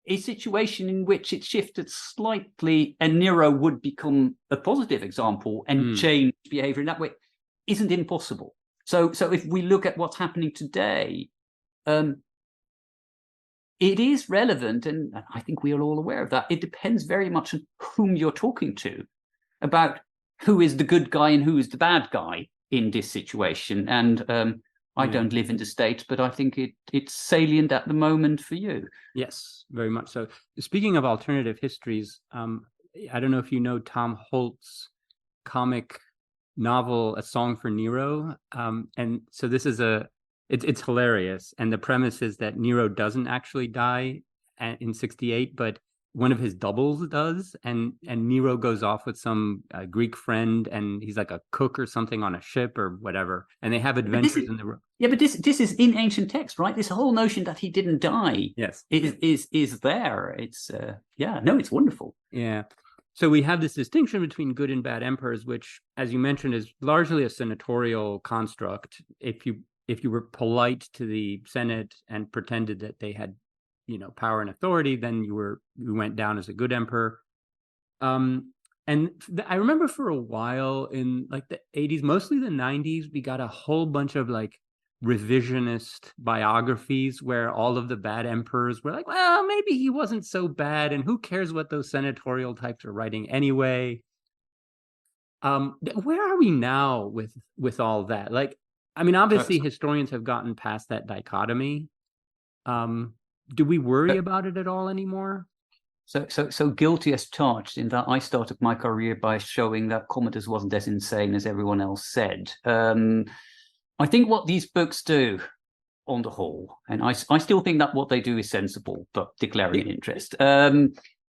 A situation in which it shifted slightly and Nero would become a positive example and change behavior in that way isn't impossible. So if we look at what's happening today, it is relevant, and I think we are all aware of that. It depends very much on whom you're talking to, about who is the good guy and who is the bad guy in this situation. And I don't live in the States, but I think it's salient at the moment for you. Yes, very much so. Speaking of alternative histories, I don't know if you know Tom Holt's comic novel, A Song for Nero. And so this is it's hilarious. And the premise is that Nero doesn't actually die in 68, but one of his doubles does. And Nero goes off with some Greek friend, and he's like a cook or something on a ship or whatever. And they have adventures in the... Yeah, but this is in ancient text, right? This whole notion that he didn't die is there. It's, it's wonderful. Yeah. So we have this distinction between good and bad emperors, which, as you mentioned, is largely a senatorial construct. If you were polite to the Senate and pretended that they had, power and authority, then you went down as a good emperor. I remember for a while in like the 80s, mostly the 90s, we got a whole bunch of like revisionist biographies where all of the bad emperors were like, well, maybe he wasn't so bad, and who cares what those senatorial types are writing anyway. Where are we now with all that? Like, I mean, obviously historians have gotten past that dichotomy. Do we worry about it at all anymore? So guilty as charged, in that I started my career by showing that Commodus wasn't as insane as everyone else said. I think what these books do, on the whole, and I still think that what they do is sensible, but declaring an interest,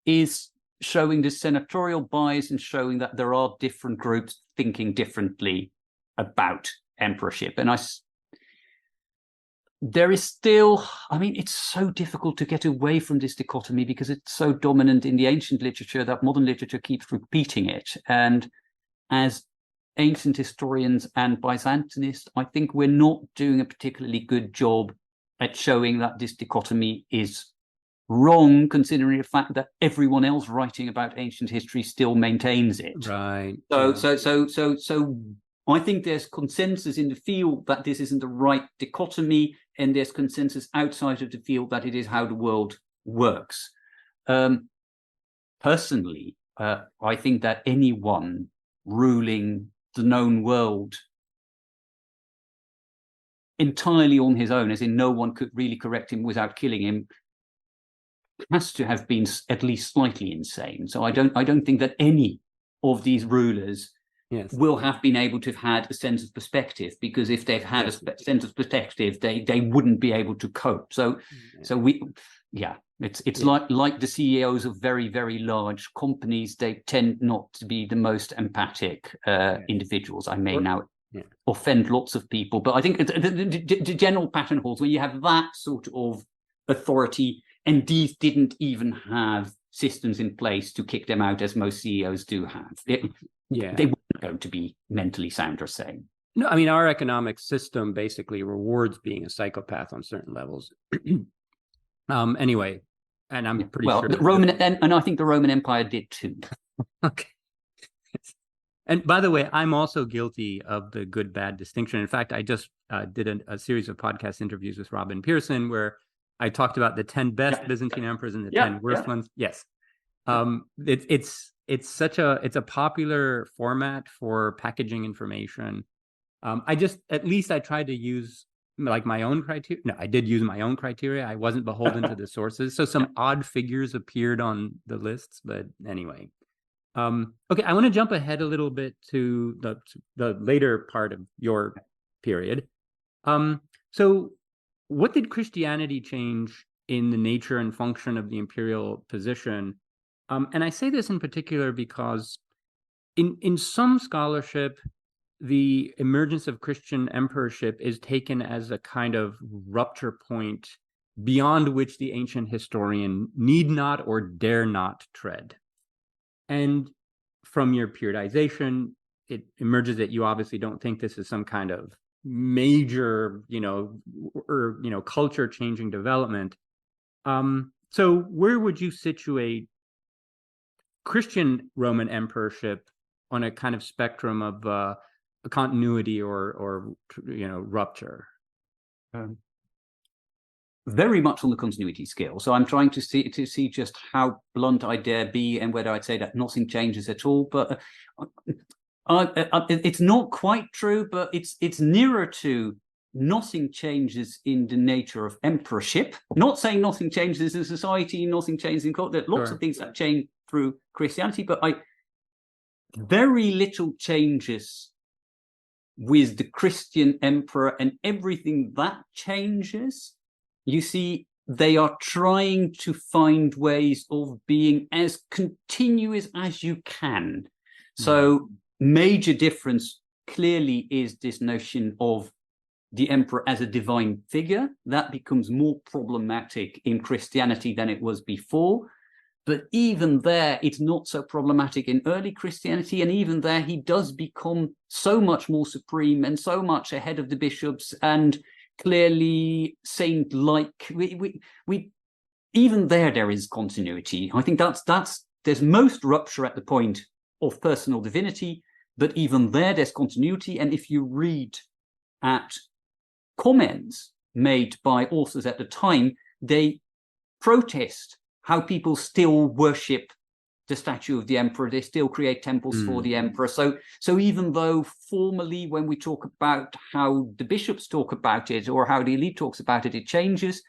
is showing the senatorial bias and showing that there are different groups thinking differently about emperorship. And there is still, I mean, it's so difficult to get away from this dichotomy because it's so dominant in the ancient literature that modern literature keeps repeating it. And as ancient historians and Byzantinists, I think we're not doing a particularly good job at showing that this dichotomy is wrong, considering the fact that everyone else writing about ancient history still maintains it. Right. So I think there's consensus in the field that this isn't the right dichotomy, and there's consensus outside of the field that it is how the world works. Personally, I think that anyone ruling the known world entirely on his own, as in no one could really correct him without killing him, has to have been at least slightly insane. So I don't think that any of these rulers will have been able to have had a sense of perspective, because if they've had a sense of perspective, they wouldn't be able to cope. It's like the CEOs of very, very large companies. They tend not to be the most empathic individuals. I may now offend lots of people, but I think the general pattern holds when you have that sort of authority, and these didn't even have systems in place to kick them out, as most CEOs do have. They weren't going to be mentally sound or sane. No, I mean, our economic system basically rewards being a psychopath on certain levels. Anyway, and I'm pretty sure the Roman and I think the Roman Empire did too. Okay. And by the way, I'm also guilty of the good-bad distinction. In fact, I just did a series of podcast interviews with Robin Pearson where I talked about the 10 best Byzantine emperors and the 10 worst ones. Yes. It's a popular format for packaging information. I tried to use like my own criteria. No, I did use my own criteria. I wasn't beholden to the sources. So some odd figures appeared on the lists, but anyway. Okay, I want to jump ahead a little bit to the later part of your period. So what did Christianity change in the nature and function of the imperial position? And I say this in particular because in some scholarship, the emergence of Christian emperorship is taken as a kind of rupture point beyond which the ancient historian need not or dare not tread. And from your periodization, it emerges that you obviously don't think this is some kind of major, culture-changing development. So where would you situate Christian Roman emperorship on a kind of spectrum of a continuity or rupture? Very much on the continuity scale. So I'm trying to see just how blunt I dare be and whether I'd say that nothing changes at all. But it's not quite true, but it's nearer to nothing changes in the nature of emperorship. Not saying nothing changes in society, nothing changes in culture. There are lots of things that change through Christianity, but very little changes with the Christian emperor, and everything that changes, you see, they are trying to find ways of being as continuous as you can. So major difference clearly is this notion of the emperor as a divine figure. That becomes more problematic in Christianity than it was before. But even there, it's not so problematic in early Christianity. And even there, he does become so much more supreme and so much ahead of the bishops and clearly saint-like. We even there is continuity. I think there's most rupture at the point of personal divinity, but even there's continuity. And if you read at comments made by authors at the time, they protest how people still worship the statue of the emperor. They still create temples for the emperor. So even though formally, when we talk about how the bishops talk about it or how the elite talks about it, it changes,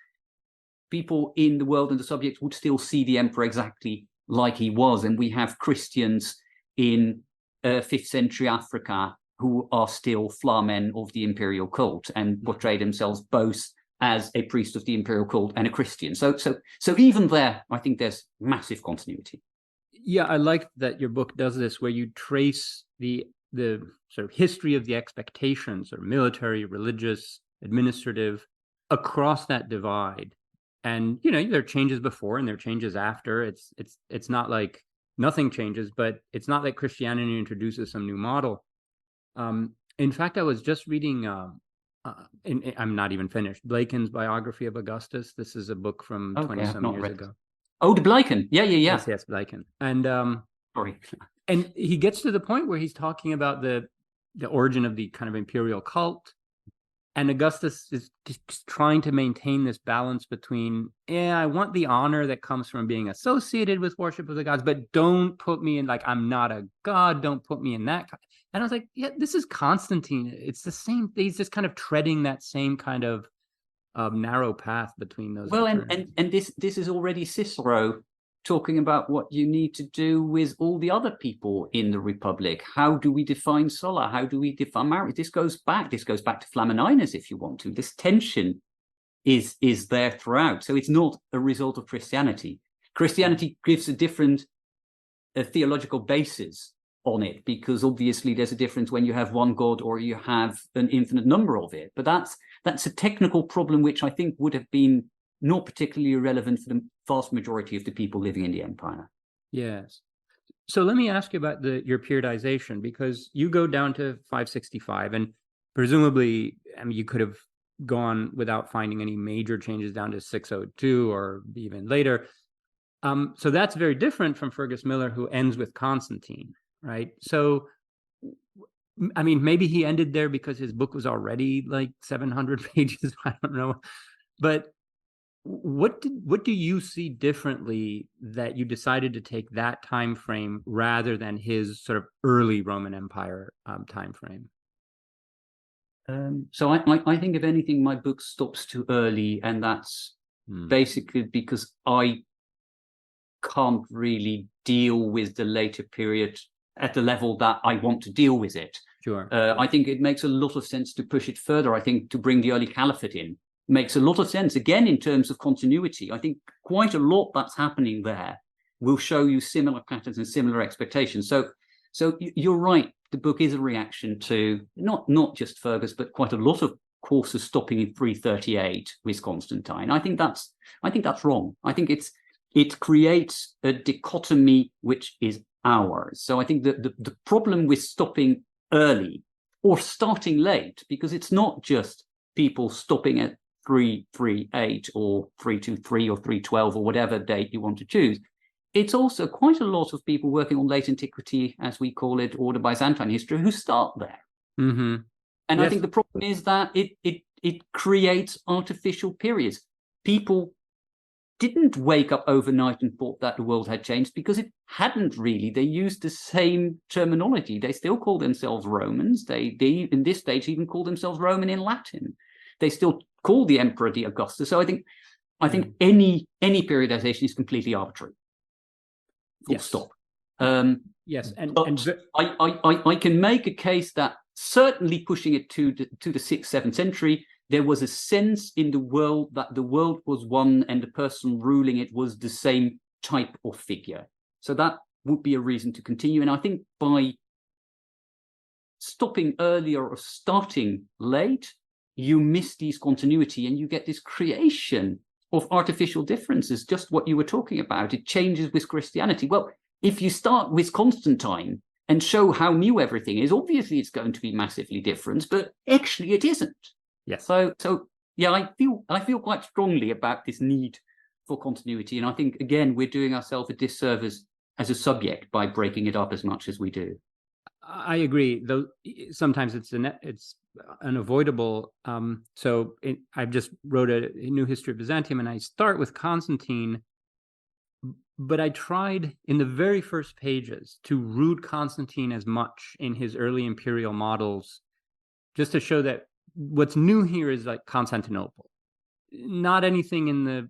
people in the world and the subjects would still see the emperor exactly like he was. And we have Christians in 5th century Africa who are still flamen of the imperial cult and portray themselves both as a priest of the imperial cult and a Christian. So even there, I think there's massive continuity. Yeah, I like that your book does this, where you trace the sort of history of the expectations, or military, religious, administrative, across that divide. And there are changes before and there are changes after. It's not like nothing changes, but it's not like Christianity introduces some new model. In fact, I was just reading. I'm not even finished. Blaken's biography of Augustus. This is a book from 20-some years ago. Oh, the Blaken. Yeah. Yes, Blaken. And sorry. And he gets to the point where he's talking about the origin of the kind of imperial cult. And Augustus is just trying to maintain this balance between, I want the honor that comes from being associated with worship of the gods, but don't put me in, like, I'm not a god, don't put me in that. And I was like, yeah, this is Constantine. It's the same. He's just kind of treading that same kind of narrow path between those. Well, and this is already Cicero talking about what you need to do with all the other people in the Republic. How do we define Sulla? How do we define marriage? This goes back to Flamininus, if you want to. This tension is there throughout. So it's not a result of Christianity. Christianity gives a different theological basis on it, because obviously there's a difference when you have one God or you have an infinite number of it. But that's a technical problem which I think would have been not particularly relevant for the vast majority of the people living in the empire. Yes. So let me ask you about your periodization, because you go down to 565, and presumably, you could have gone without finding any major changes down to 602 or even later. So that's very different from Fergus Miller, who ends with Constantine, right? So, maybe he ended there because his book was already like 700 pages. I don't know. But what do you see differently that you decided to take that time frame rather than his sort of early Roman Empire time frame? So I think, if anything, my book stops too early, and that's basically because I can't really deal with the later period at the level that I want to deal with it. Sure. I think it makes a lot of sense to push it further. I think to bring the early caliphate in makes a lot of sense, again, in terms of continuity. I think quite a lot that's happening there will show you similar patterns and similar expectations. So you're right. the book is a reaction to not just Fergus, but quite a lot of courses stopping in 338 with Constantine. I think that's wrong. I think it creates a dichotomy which is ours. So I think that the problem with stopping early or starting late, because it's not just people stopping at 338 or 323 or 312 or whatever date you want to choose. It's also quite a lot of people working on late antiquity, as we call it, or the Byzantine history, who start there. Mm-hmm. And yes. I think the problem is that it creates artificial periods. People didn't wake up overnight and thought that the world had changed, because it hadn't really. They used the same terminology. They still call themselves Romans. They in this stage even call themselves Roman in Latin. They still call the emperor the Augustus. So I think any periodization is completely arbitrary. Full stop. Yes, and I can make a case that certainly pushing it to the 6th, 7th century, there was a sense in the world that the world was one and the person ruling it was the same type of figure. So that would be a reason to continue. And I think by stopping earlier or starting late, you miss these continuity and you get this creation of artificial differences, just what you were talking about. It changes with Christianity. Well, if you start with Constantine and show how new everything is, obviously it's going to be massively different, but actually it isn't. Yes. So yeah, I feel quite strongly about this need for continuity, and I think again we're doing ourselves a disservice as a subject by breaking it up as much as we do. I agree, though sometimes it's unavoidable. I just wrote a new history of Byzantium, and I start with Constantine, but I tried in the very first pages to root Constantine as much in his early imperial models, just to show that what's new here is like Constantinople, not anything in the.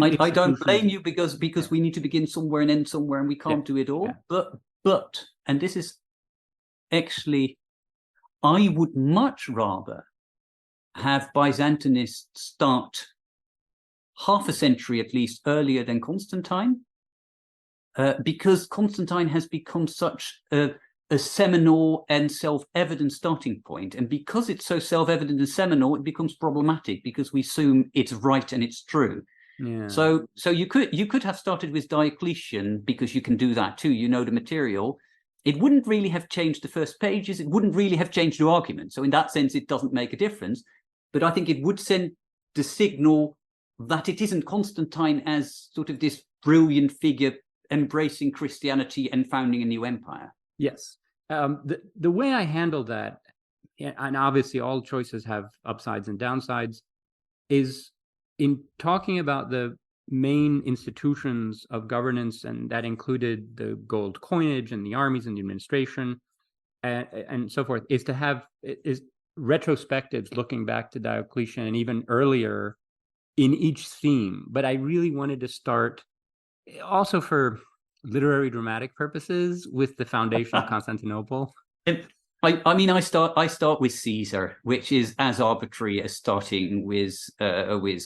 I don't blame you, because we need to begin somewhere and end somewhere, and we can't do it all. Yeah. But and this is actually, I would much rather have Byzantinists start half a century at least earlier than Constantine, because Constantine has become such a seminal and self-evident starting point. And because it's so self-evident and seminal, it becomes problematic, because we assume it's right and it's true. Yeah. So you could have started with Diocletian, because you can do that too. You know the material. It wouldn't really have changed the first pages. It wouldn't really have changed the argument. So in that sense, it doesn't make a difference. But I think it would send the signal that it isn't Constantine as sort of this brilliant figure embracing Christianity and founding a new empire. Yes. The way I handle that, and obviously all choices have upsides and downsides, is in talking about the main institutions of governance, and that included the gold coinage and the armies and the administration and so forth, is to have retrospectives looking back to Diocletian and even earlier in each theme. But I really wanted to start also for literary dramatic purposes with the foundation of Constantinople. I start with Caesar, which is as arbitrary as starting with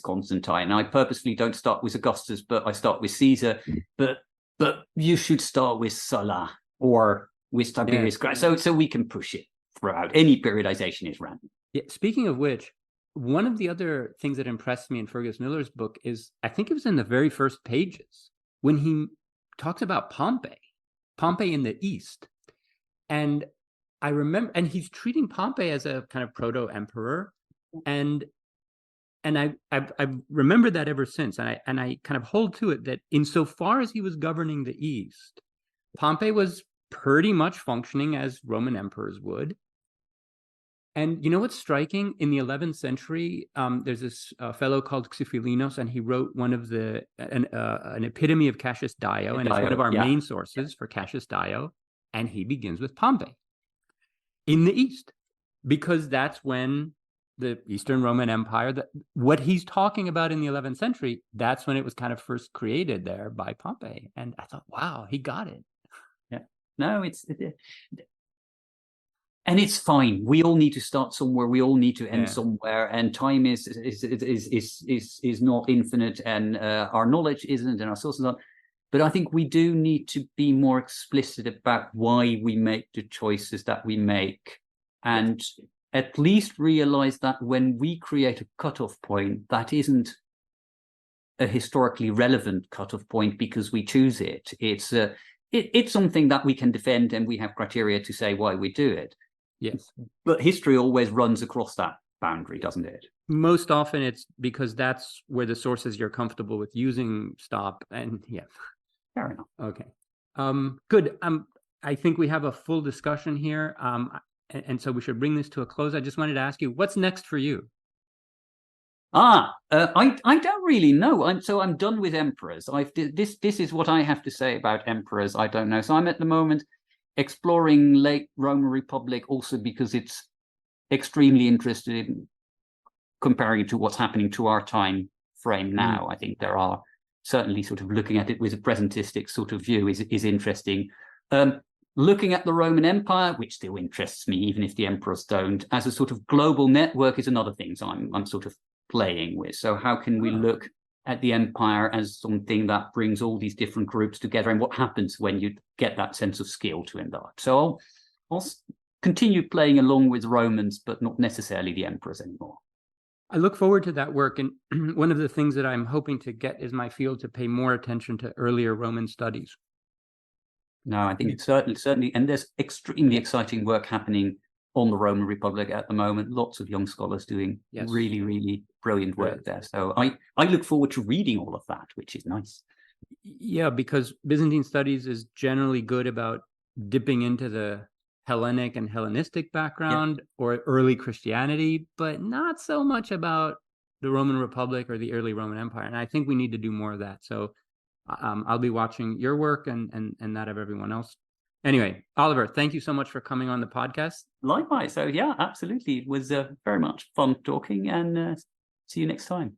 Constantine. I purposely don't start with Augustus, but I start with Caesar. But you should start with Sulla or with Tiberius. Yeah. So we can push it throughout. Any periodization is random. Yeah. Speaking of which, one of the other things that impressed me in Fergus Miller's book is, I think it was in the very first pages, when he talks about Pompey in the East. And I remember, and he's treating Pompey as a kind of proto-emperor, and I remember that ever since, and I kind of hold to it, that insofar as he was governing the East, Pompey was pretty much functioning as Roman emperors would. And you know what's striking? In the 11th century, there's this fellow called Xiphilinus, and he wrote one of an epitome of Cassius Dio, and it's one of our main sources for Cassius Dio, and he begins with Pompey in the East, because that's when the Eastern Roman Empire, what he's talking about in the 11th century, that's when it was kind of first created there by Pompey. And I thought, wow, he got it. Yeah. No, and it's fine. We all need to start somewhere. We all need to end somewhere. And time is not infinite, and our knowledge isn't, and our sources aren't. But I think we do need to be more explicit about why we make the choices that we make, and at least realize that when we create a cutoff point, that isn't a historically relevant cutoff point because we choose it. It's something that we can defend, and we have criteria to say why we do it. Yes. But history always runs across that boundary, doesn't it? Most often it's because that's where the sources you're comfortable with using stop. And yeah. Fair enough. Okay. Good. I think we have a full discussion here. And so we should bring this to a close. I just wanted to ask you, what's next for you? I don't really know. I'm done with emperors. This is what I have to say about emperors. I don't know. So I'm at the moment exploring late Roman Republic, also because it's extremely interested in comparing it to what's happening to our time frame now. I think there are certainly sort of looking at it with a presentistic sort of view is interesting. Looking at the Roman Empire, which still interests me, even if the emperors don't, as a sort of global network is another thing. So I'm sort of playing with. So how can we look at the empire as something that brings all these different groups together, and what happens when you get that sense of scale to enlarge? So I'll continue playing along with Romans, but not necessarily the emperors anymore. I look forward to that work. And one of the things that I'm hoping to get is my field to pay more attention to earlier Roman studies. No, I think it's certainly, and there's extremely exciting work happening on the Roman Republic at the moment. Lots of young scholars doing really, really brilliant work there. So I look forward to reading all of that, which is nice. Yeah, because Byzantine studies is generally good about dipping into the Hellenic and Hellenistic background or early Christianity, but not so much about the Roman Republic or the early Roman Empire. And I think we need to do more of that. So I'll be watching your work and that of everyone else. Anyway, Oliver, thank you so much for coming on the podcast. Likewise. So yeah, absolutely. It was very much fun talking, and see you next time.